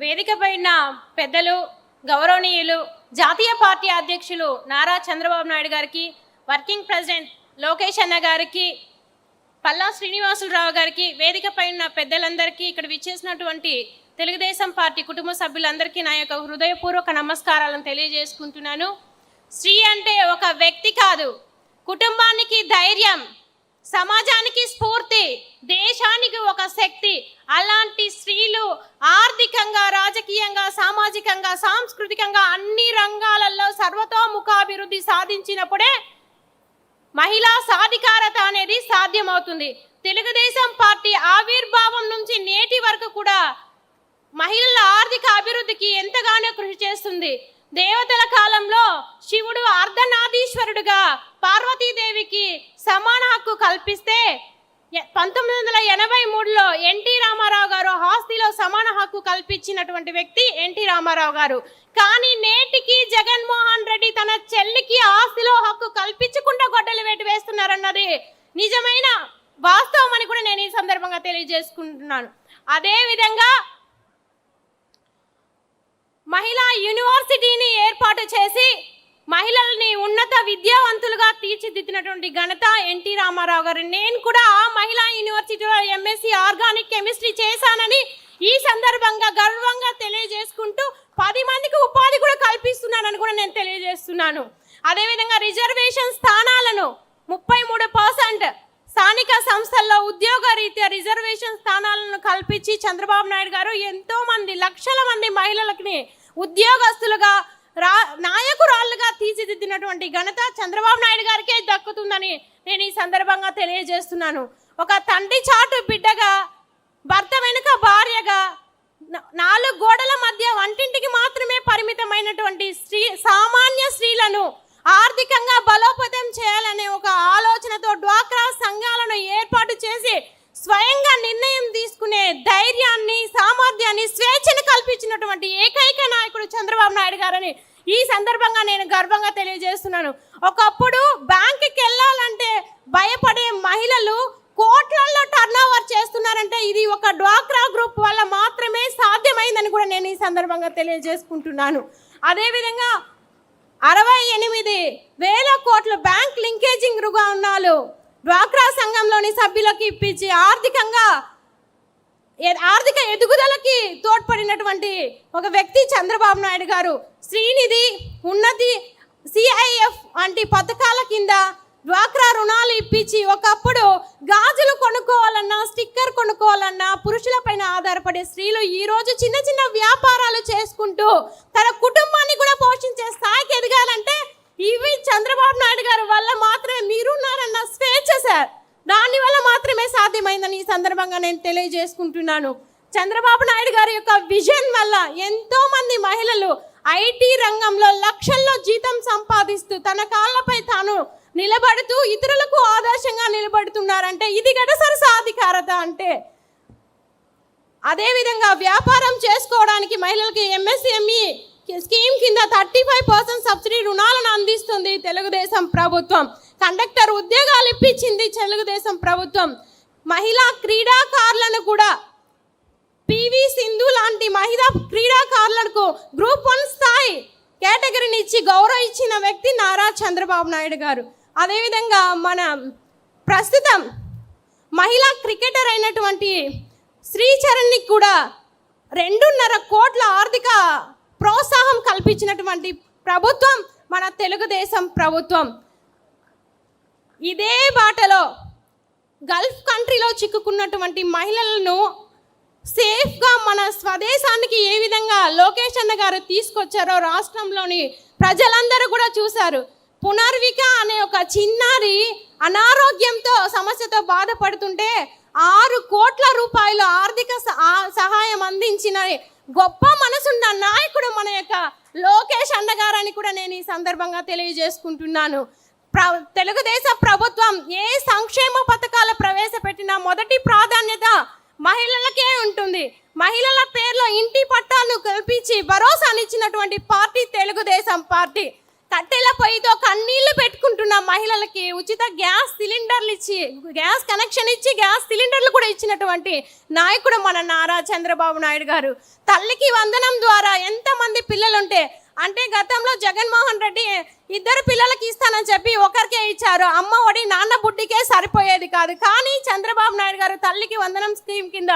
వేదికపై ఉన్న పెద్దలు, గౌరవనీయులు, జాతీయ పార్టీ అధ్యక్షులు నారా చంద్రబాబు నాయుడు గారికి, వర్కింగ్ ప్రెసిడెంట్ లోకేష్ అన్న గారికి, పల్లా శ్రీనివాసులరావు గారికి, వేదికపై ఉన్న పెద్దలందరికీ, ఇక్కడ విచ్చేసినటువంటి తెలుగుదేశం పార్టీ కుటుంబ సభ్యులందరికీ నా యొక్క హృదయపూర్వక నమస్కారాలను తెలియజేసుకుంటున్నాను. స్త్రీ అంటే ఒక వ్యక్తి కాదు, కుటుంబానికి ధైర్యం, సమాజానికి స్ఫూర్తి, దేశానికి ఒక శక్తి. అలాంటి స్త్రీలు ఆర్థికంగా, రాజకీయంగా, సామాజికంగా, సాంస్కృతికంగా అన్ని రంగాలలో సర్వతోముఖాభివృద్ధి సాధించినప్పుడే మహిళా సాధికారత అనేది సాధ్యమవుతుంది. తెలుగుదేశం పార్టీ ఆవిర్భావం నుంచి నేటి వరకు కూడా మహిళల ఆర్థిక అభివృద్ధికి ఎంతగానో కృషి చేస్తుంది. దేవతల కాలంలో శివుడు అర్ధనారీశ్వరుడుగా పార్వతీదేవికి సమాన హక్కు కల్పిస్తే 1983లో ఎన్టీ రామారావు గారు ఆస్తిలో సమాన హక్కు కల్పించినటువంటి వ్యక్తి ఎన్టీ రామారావు గారు. కానీ నేటికి జగన్మోహన్ రెడ్డి తన చెల్లికి ఆస్తిలో హక్కు కల్పించకుండా గొడ్డలు వేటు వేస్తున్నారన్నది నిజమైన వాస్తవం అని కూడా నేను ఈ సందర్భంగా తెలియజేసుకుంటున్నాను. అదేవిధంగా మహిళా యూనివర్సిటీని ఏర్పాటు చేసి మహిళల్ని ఉన్నత విద్యావంతులుగా తీర్చిదిద్దినటువంటి ఘనత ఎన్టీ రామారావు గారు. నేను కూడా ఆ మహిళా యూనివర్సిటీలో ఎంఎస్సీ ఆర్గానిక్ కెమిస్ట్రీ చేశానని ఈ సందర్భంగా గర్వంగా తెలియజేసుకుంటూ 10 మందికి ఉపాధి కూడా కల్పిస్తున్నానని కూడా నేను తెలియజేస్తున్నాను. అదేవిధంగా రిజర్వేషన్ స్థానాలను 33% స్థానిక సంస్థల్లో ఉద్యోగ రీత్యా రిజర్వేషన్ స్థానాలను కల్పించి చంద్రబాబు నాయుడు గారు ఎంతో మంది లక్షల మంది మహిళలకి ఉద్యోగస్తులుగా నాయకురాళ్ళుగా తీర్చిదిద్దినటువంటి ఘనత చంద్రబాబు నాయుడు గారికే దక్కుతుందని నేను ఈ సందర్భంగా తెలియజేస్తున్నాను. ఒక తండ్రి చాటు బిడ్డగా, భర్త వెనుక భార్యగా, 4 గోడల మధ్య వంటింటికి మాత్రమే పరిమితమైనటువంటి సామాన్య స్త్రీలను ఆర్థికంగా బలోపేతం చేయాలనే ఒక ఆలోచనతో డ్వాక్రా సంఘాలను ఏర్పాటు చేసి స్వయంగా నిర్ణయం తీసుకునే ధైర్యాన్ని, సామర్థ్యాన్ని, స్వేచ్ఛను కల్పించినటువంటి ఏకైక నాయకుడు చంద్రబాబు నాయుడు గారని ఈ సందర్భంగా నేను గర్వంగా తెలియజేస్తున్నాను. ఒకప్పుడు బ్యాంకుకి వెళ్ళాలంటే భయపడే మహిళలు కోట్లలో టర్నోవర్ చేస్తున్నారంటే ఇది ఒక డ్వాక్రా గ్రూప్ వల్ల మాత్రమే సాధ్యమైందని కూడా నేను ఈ సందర్భంగా తెలియజేసుకుంటున్నాను. అదేవిధంగా 68,000 కోట్ల బ్యాంక్ లింకేజింగ్ రుణాలు డ్వాక్రా సంఘంలోని సభ్యులకు ఇప్పించి ఆర్థిక ఎదుగుదలకి తోడ్పడినటువంటి ఒక వ్యక్తి చంద్రబాబు నాయుడు గారు. శ్రీనిధి, ఉన్నతి, సిఐఎఫ్ వంటి పథకాల కింద డ్వాక్రా రుణాలు ఇప్పించి ఒకప్పుడు గాజులు కొనుక్కోవాలన్నా, స్టిక్కర్ కొనుక్కోవాలన్నా పురుషులపైన ఆధారపడే స్త్రీలు ఈరోజు చిన్న చిన్న వ్యాపారాలు చేసుకుంటూ తన కుటుంబాన్ని కూడా పోషించే స్థాయికి ఎదగాలంటే ఇవి చంద్రబాబు నాయుడు గారి వల్ల మాత్రమే. మీరున్నారన్న స్వేచ్ఛ సార్, దానివల్ల మాత్రమే సాధ్యమైందని ఈ సందర్భంగా నేను తెలియజేసుకుంటున్నాను. చంద్రబాబు నాయుడు గారి యొక్క విజన్ వల్ల ఎంతో మంది మహిళలు ఐటీ రంగంలో లక్షల్లో జీతం సంపాదిస్తూ తన కాళ్ళపై తాను నిలబడుతూ ఇతరులకు ఆదర్శంగా నిలబడుతున్నారంటే ఇది గడసరి సాధికారత అంటే. అదేవిధంగా వ్యాపారం చేసుకోవడానికి మహిళలకి ఎంఎస్ఎంఈ స్కీమ్ కింద 35% సబ్సిడీ రుణాలను అందిస్తుంది తెలుగుదేశం ప్రభుత్వం. కండక్టర్ ఉద్యోగాలు ఇప్పించింది తెలుగుదేశం ప్రభుత్వం. మహిళా క్రీడాకారులను కూడా పివి సింధు లాంటి మహిళా క్రీడాకారులకు గ్రూప్ 1 స్థాయి కేటగిరీని ఇచ్చి గౌరవం ఇచ్చిన వ్యక్తి నారా చంద్రబాబు నాయుడు గారు. అదేవిధంగా మన ప్రస్తుతం మహిళా క్రికెటర్ అయినటువంటి శ్రీచరణ్కి కూడా 2.5 కోట్ల ఆర్థిక ప్రోత్సాహం కల్పించినటువంటి ప్రభుత్వం మన తెలుగుదేశం ప్రభుత్వం. ఇదే బాటలో గల్ఫ్ కంట్రీలో చిక్కుకున్నటువంటి మహిళలను సేఫ్గా మన స్వదేశానికి ఏ విధంగా లోకేష్ అన్న గారు తీసుకొచ్చారో రాష్ట్రంలోని ప్రజలందరూ కూడా చూశారు. పునర్విక అనే ఒక చిన్నారి అనారోగ్యంతో సమస్యతో బాధపడుతుంటే 6 కోట్ల రూపాయలు ఆర్థిక సహాయం అందించిన గొప్ప మనసున్న నాయకుడు మన యొక్క లోకేష్ అన్నగారని కూడా నేను ఈ సందర్భంగా తెలియజేసుకుంటున్నాను. తెలుగుదేశం ప్రభుత్వం ఏ సంక్షేమ పథకాలు ప్రవేశపెట్టినా మొదటి ప్రాధాన్యత మహిళలకే ఉంటుంది. మహిళల పేర్లో ఇంటి పట్టాలు కల్పించి భరోసానిచ్చినటువంటి పార్టీ తెలుగుదేశం పార్టీ. కట్టెల పొయ్యితో కన్నీళ్లు పెట్టుకుంటున్న మహిళలకి ఉచిత గ్యాస్ సిలిండర్లు ఇచ్చి, గ్యాస్ కనెక్షన్ ఇచ్చి, గ్యాస్ సిలిండర్లు కూడా ఇచ్చినటువంటి నాయకుడు మన నారా చంద్రబాబు నాయుడు గారు. తల్లికి వందనం ద్వారా ఎంతమంది పిల్లలుంటే, అంటే గతంలో జగన్మోహన్ రెడ్డి 2 పిల్లలకి ఇస్తానని చెప్పి ఒకరికే ఇచ్చారు. అమ్మ ఒడి నాన్న బుడ్డికే సరిపోయేది కాదు. కానీ చంద్రబాబు నాయుడు గారు తల్లికి వందనం స్కీమ్ కింద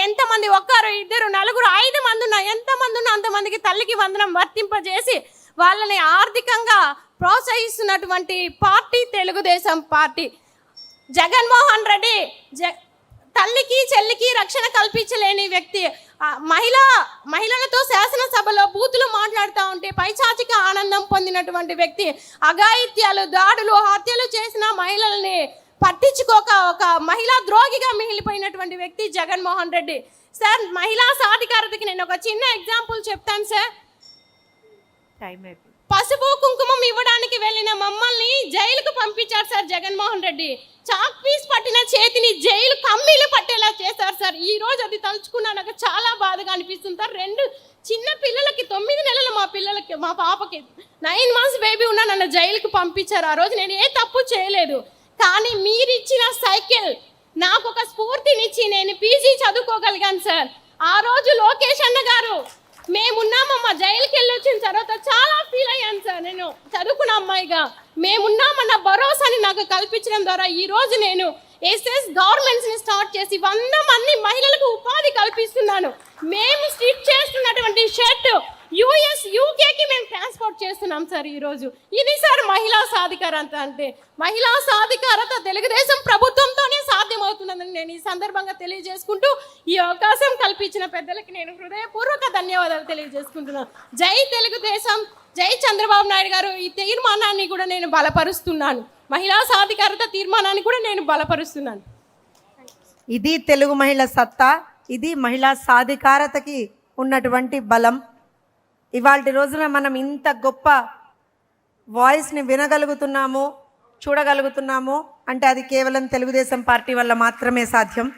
ఎంతమంది, 1, 2, 4, 5 మంది ఉన్నా, ఎంతమంది ఉన్నా అంతమందికి తల్లికి వందనం వర్తింపజేసి వాళ్ళని ఆర్థికంగా ప్రోత్సహిస్తున్నటువంటి పార్టీ తెలుగుదేశం పార్టీ. జగన్మోహన్ రెడ్డి తల్లికి చెల్లికి రక్షణ కల్పించలేని వ్యక్తి. మహిళలతో శాసనసభలో బూతులు మాట్లాడుతూ ఉంటే పైచాచిక ఆనందం పొందినటువంటి వ్యక్తి. అఘాయిత్యాలు, దాడులు, హత్యలు చేసిన మహిళల్ని పట్టించుకోక ఒక మహిళా ద్రోహిగా మిగిలిపోయినటువంటి వ్యక్తి జగన్మోహన్ రెడ్డి. సార్, మహిళా సాధికారతకి నేను ఒక చిన్న ఎగ్జాంపుల్ చెప్తాను సార్. పసుపు కుంకుమం ఇవ్వడానికి వెళ్ళిన మమ్మల్ని జైలుకు పంపించారు sir Jaganmohan Reddy. Chalk piece పట్టిన చేతిని జైలు కమ్మీలు పట్టేలా చేశారు సార్. ఈ రోజు అది తలుచుకున్నా నాకు చాలా బాధగా అనిపిస్తుంది సార్. 2 చిన్న పిల్లలకి, 9 నెలలు మా పాపకి 9 months బేబీ ఉన్నా నన్ను జైలుకు పంపించారు. ఆ రోజు నేను ఏ తప్పు చేయలేదు. కానీ మీరిచ్చిన సైకిల్ నాకు ఒక స్ఫూర్తినిచ్చి నేను పీజీ చదువుకోగలిగాను సార్. ఆ రోజు లోకేష్ అన్న గారు మేమున్నామమ్మా, జైలుకి వెళ్ళి వచ్చిన తర్వాత చాలా ఫీల్ అయ్యాను సార్. నేను చదువుకున్న అమ్మాయిగా మేమున్నామన్న భరోసాని నాకు కల్పించడం ద్వారా ఈరోజు నేను ఎస్ఎస్ గవర్నమెంట్స్ని స్టార్ట్ చేసి 100 మంది మహిళలకు ఉపాధి కల్పిస్తున్నాను. మేము స్టిచ్ చేస్తున్నటువంటి షర్ట్ యుఎస్, యూకేకి మేము ట్రాన్స్పోర్ట్ చేస్తున్నాం సార్ ఈరోజు. ఇది సార్ మహిళా సాధికారత అంటే. మహిళా సాధికారత తెలుగుదేశం ప్రభుత్వంతోనే సాధ్యమవుతున్నదని నేను ఈ సందర్భంగా తెలియజేసుకుంటూ, ఈ అవకాశం కల్పించిన పెద్దలకి నేను హృదయపూర్వక ధన్యవాదాలు తెలియజేసుకుంటున్నాను. జై తెలుగుదేశం, జై చంద్రబాబు నాయుడు గారు. ఈ తీర్మానాన్ని కూడా నేను బలపరుస్తున్నాను. మహిళా సాధికారత తీర్మానాన్ని కూడా నేను బలపరుస్తున్నాను. ఇది తెలుగు మహిళ సత్తా, ఇది మహిళా సాధికారతకి ఉన్నటువంటి బలం. ఇవాల్టి రోజున మనం ఇంత గొప్ప వాయిస్ని వినగలుగుతున్నాము, చూడగలుగుతున్నాము అంటే అది కేవలం తెలుగుదేశం పార్టీ వల్ల మాత్రమే సాధ్యం.